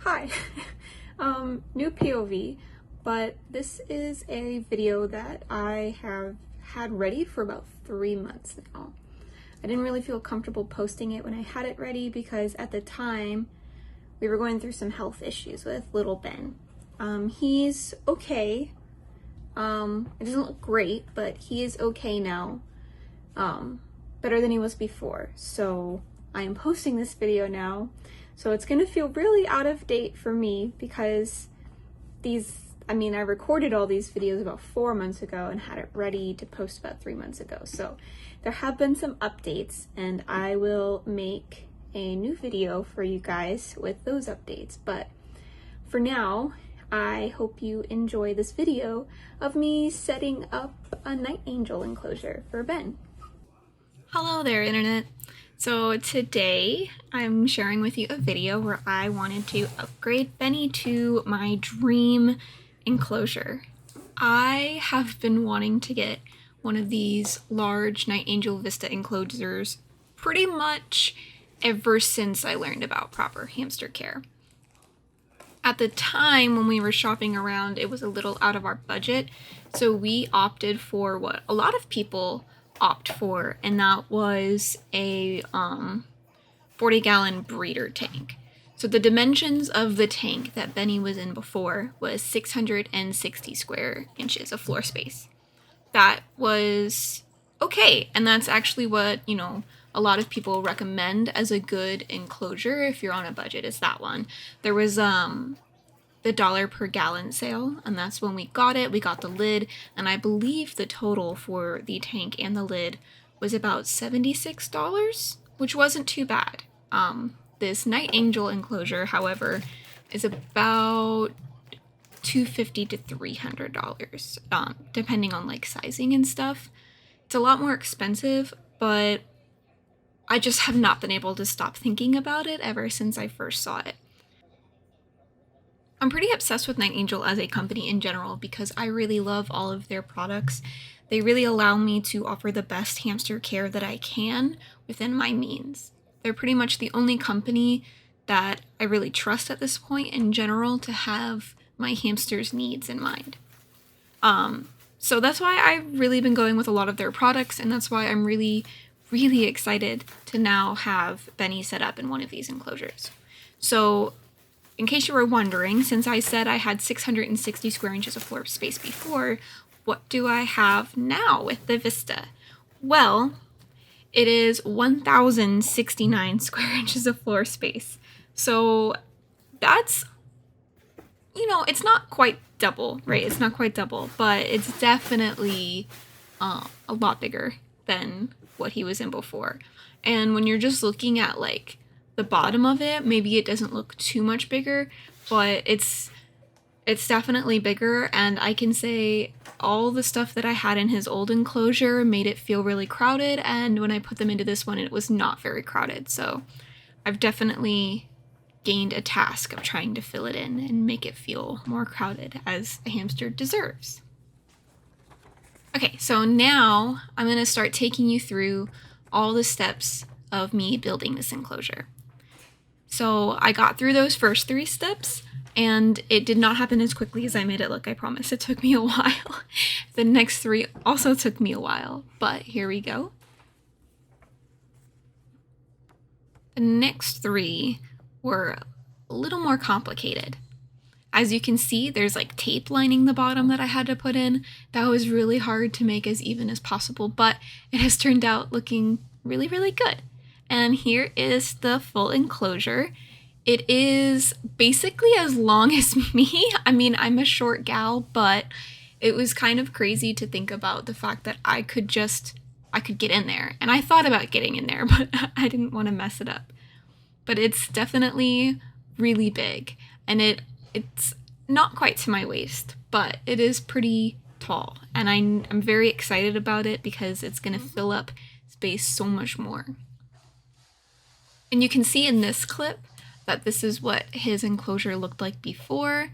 Hi, new POV, but this is a video that I have had ready for about 3 months now. I didn't really feel comfortable posting it when I had it ready because at the time we were going through some health issues with little Ben. He's okay. It doesn't look great, but he is okay now. Better than he was before. So I am posting this video now. So it's gonna feel really out of date for me because I recorded all these videos about 4 months ago and had it ready to post about 3 months ago. So there have been some updates and I will make a new video for you guys with those updates. But for now, I hope you enjoy this video of me setting up a NightAngel enclosure for Ben. Hello there, internet. So today I'm sharing with you a video where I wanted to upgrade Benny to my dream enclosure. I have been wanting to get one of these large NightAngel Vista enclosures pretty much ever since I learned about proper hamster care. At the time when we were shopping around, it was a little out of our budget, so we opted for what a lot of people opt for, and that was a 40-gallon breeder tank. So the dimensions of the tank that Benny was in before was 660 square inches of floor space. That was okay, and that's actually what, a lot of people recommend as a good enclosure if you're on a budget, is that one. There was the dollar per gallon sale, and that's when we got it. We got the lid, and I believe the total for the tank and the lid was about $76, which wasn't too bad. This NightAngel enclosure, however, is about $250 to $300, depending on like sizing and stuff. It's a lot more expensive, but I just have not been able to stop thinking about it ever since I first saw it. I'm pretty obsessed with NightAngel as a company in general because I really love all of their products. They really allow me to offer the best hamster care that I can within my means. They're pretty much the only company that I really trust at this point in general to have my hamster's needs in mind. So that's why I've really been going with a lot of their products, and that's why I'm really excited to now have Benny set up in one of these enclosures. So in case you were wondering, since I said I had 660 square inches of floor space before, what do I have now with the Vista? Well, it is 1,069 square inches of floor space. So that's, it's not quite double, right? It's not quite double, but it's definitely a lot bigger than what he was in before. And when you're just looking at like the bottom of it, maybe it doesn't look too much bigger, but it's definitely bigger. And I can say all the stuff that I had in his old enclosure made it feel really crowded, and when I put them into this one, it was not very crowded. So I've definitely gained a task of trying to fill it in and make it feel more crowded, as a hamster deserves. Okay, so now I'm going to start taking you through all the steps of me building this enclosure. So I got through those first 3 steps, and it did not happen as quickly as I made it look, I promise. It took me a while. The next 3 also took me a while, but here we go. The next 3 were a little more complicated. As you can see, there's like tape lining the bottom that I had to put in. That was really hard to make as even as possible, but it has turned out looking really good. And here is the full enclosure. It is basically as long as me. I mean, I'm a short gal, but it was kind of crazy to think about the fact that I could get in there. And I thought about getting in there, but I didn't want to mess it up. But it's definitely really big, and it's not quite to my waist, but it is pretty tall, and I'm very excited about it because it's going to fill up space so much more. And you can see in this clip that this is what his enclosure looked like before.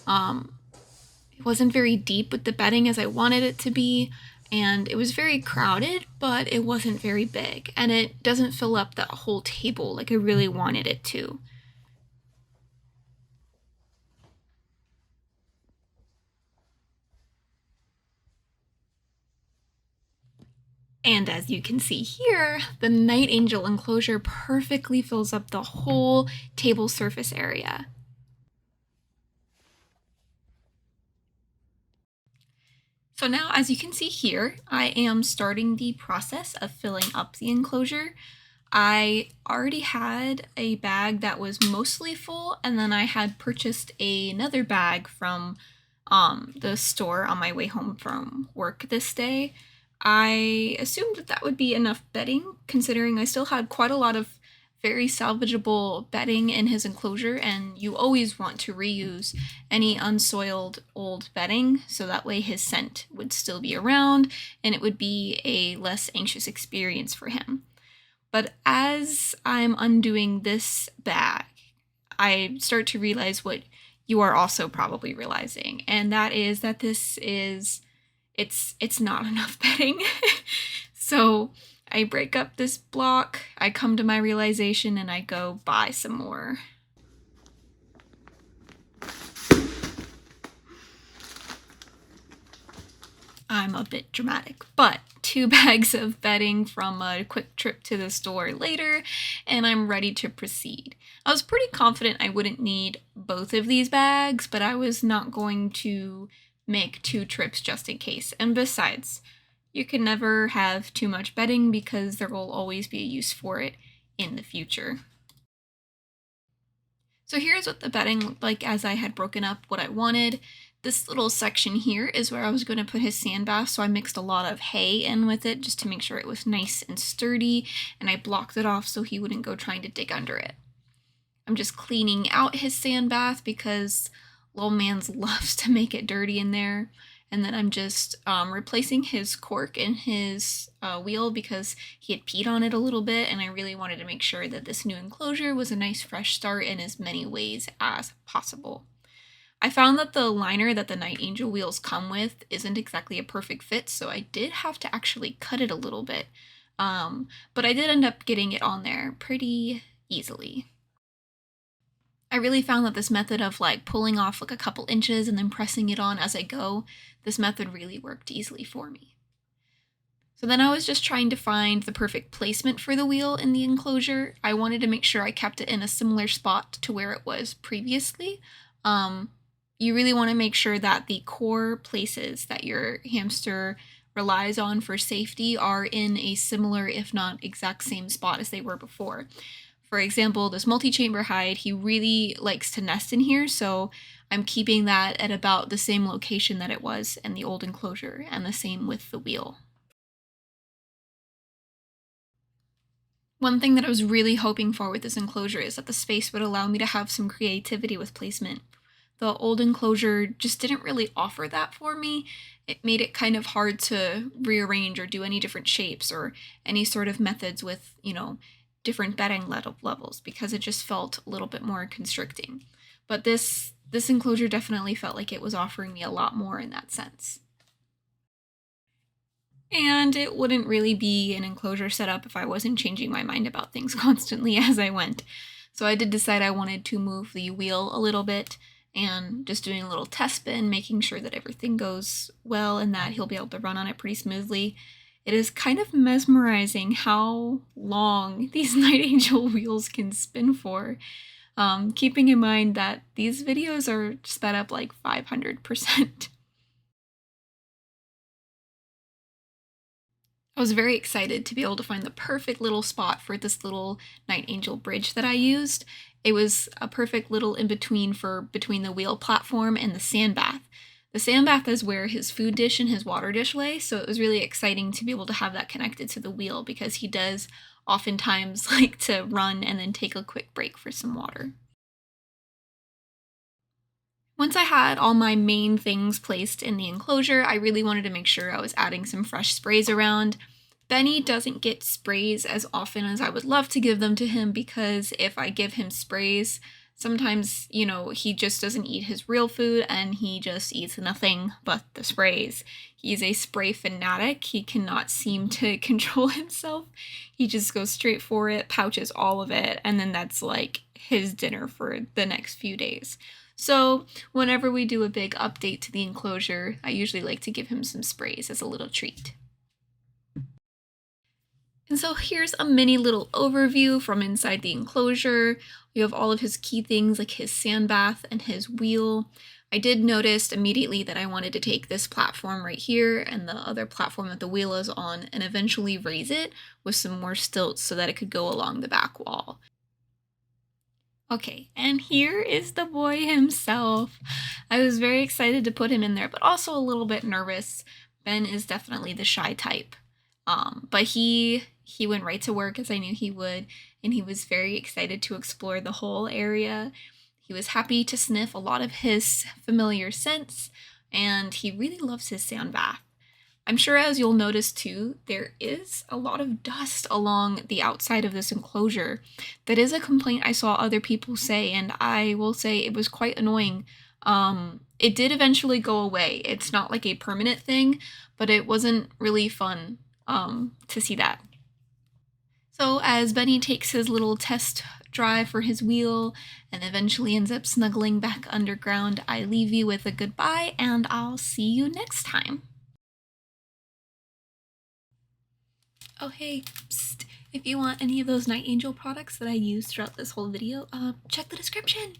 It wasn't very deep with the bedding as I wanted it to be, and it was very crowded, but it wasn't very big, and it doesn't fill up that whole table like I really wanted it to. And as you can see here, the NightAngel enclosure perfectly fills up the whole table surface area. So now, as you can see here, I am starting the process of filling up the enclosure. I already had a bag that was mostly full, and then I had purchased another bag from the store on my way home from work this day. I assumed that would be enough bedding, considering I still had quite a lot of very salvageable bedding in his enclosure, and you always want to reuse any unsoiled old bedding so that way his scent would still be around and it would be a less anxious experience for him. But as I'm undoing this bag, I start to realize what you are also probably realizing, and that is that it's not enough bedding. So I break up this block, I come to my realization, and I go buy some more. I'm a bit dramatic, but 2 bags of bedding from a quick trip to the store later, and I'm ready to proceed. I was pretty confident I wouldn't need both of these bags, but I was not going to make 2 trips just in case. And besides, you can never have too much bedding because there will always be a use for it in the future. So here's what the bedding looked like as I had broken up what I wanted. This little section here is where I was going to put his sand bath, so I mixed a lot of hay in with it just to make sure it was nice and sturdy, and I blocked it off so he wouldn't go trying to dig under it. I'm just cleaning out his sand bath because little man's loves to make it dirty in there. And then I'm just replacing his cork in his wheel because he had peed on it a little bit, and I really wanted to make sure that this new enclosure was a nice fresh start in as many ways as possible. I found that the liner that the NightAngel wheels come with isn't exactly a perfect fit, so I did have to actually cut it a little bit. But I did end up getting it on there pretty easily. I really found that this method of like pulling off like a couple inches and then pressing it on as I go, this method really worked easily for me. So then I was just trying to find the perfect placement for the wheel in the enclosure. I wanted to make sure I kept it in a similar spot to where it was previously. You really want to make sure that the core places that your hamster relies on for safety are in a similar, if not exact same spot as they were before. For example, this multi-chamber hide, he really likes to nest in here, so I'm keeping that at about the same location that it was in the old enclosure, and the same with the wheel. One thing that I was really hoping for with this enclosure is that the space would allow me to have some creativity with placement. The old enclosure just didn't really offer that for me. It made it kind of hard to rearrange or do any different shapes or any sort of methods with, different bedding levels because it just felt a little bit more constricting. But this enclosure definitely felt like it was offering me a lot more in that sense. And it wouldn't really be an enclosure setup if I wasn't changing my mind about things constantly as I went. So I did decide I wanted to move the wheel a little bit and just doing a little test spin, making sure that everything goes well and that he'll be able to run on it pretty smoothly. It is kind of mesmerizing how long these NightAngel wheels can spin for, keeping in mind that these videos are sped up like 500%. I was very excited to be able to find the perfect little spot for this little NightAngel bridge that I used. It was a perfect little in-between for between the wheel platform and the sand bath. The sand bath is where his food dish and his water dish lay, so it was really exciting to be able to have that connected to the wheel because he does oftentimes like to run and then take a quick break for some water. Once I had all my main things placed in the enclosure, I really wanted to make sure I was adding some fresh sprays around. Benny doesn't get sprays as often as I would love to give them to him because if I give him sprays, sometimes, he just doesn't eat his real food and he just eats nothing but the sprays. He's a spray fanatic. He cannot seem to control himself. He just goes straight for it, pouches all of it, and then that's like his dinner for the next few days. So whenever we do a big update to the enclosure, I usually like to give him some sprays as a little treat. And so here's a mini little overview from inside the enclosure. You have all of his key things like his sand bath and his wheel. I did notice immediately that I wanted to take this platform right here and the other platform that the wheel is on and eventually raise it with some more stilts so that it could go along the back wall. Okay, and here is the boy himself. I was very excited to put him in there, but also a little bit nervous. Ben is definitely the shy type. But he went right to work as I knew he would, and he was very excited to explore the whole area. He was happy to sniff a lot of his familiar scents, and he really loves his sand bath. I'm sure as you'll notice too, there is a lot of dust along the outside of this enclosure. That is a complaint I saw other people say, and I will say it was quite annoying. It did eventually go away. It's not like a permanent thing, but it wasn't really fun to see that. So as Benny takes his little test drive for his wheel and eventually ends up snuggling back underground, I leave you with a goodbye and I'll see you next time. Oh hey, psst. If you want any of those NightAngel products that I used throughout this whole video, check the description.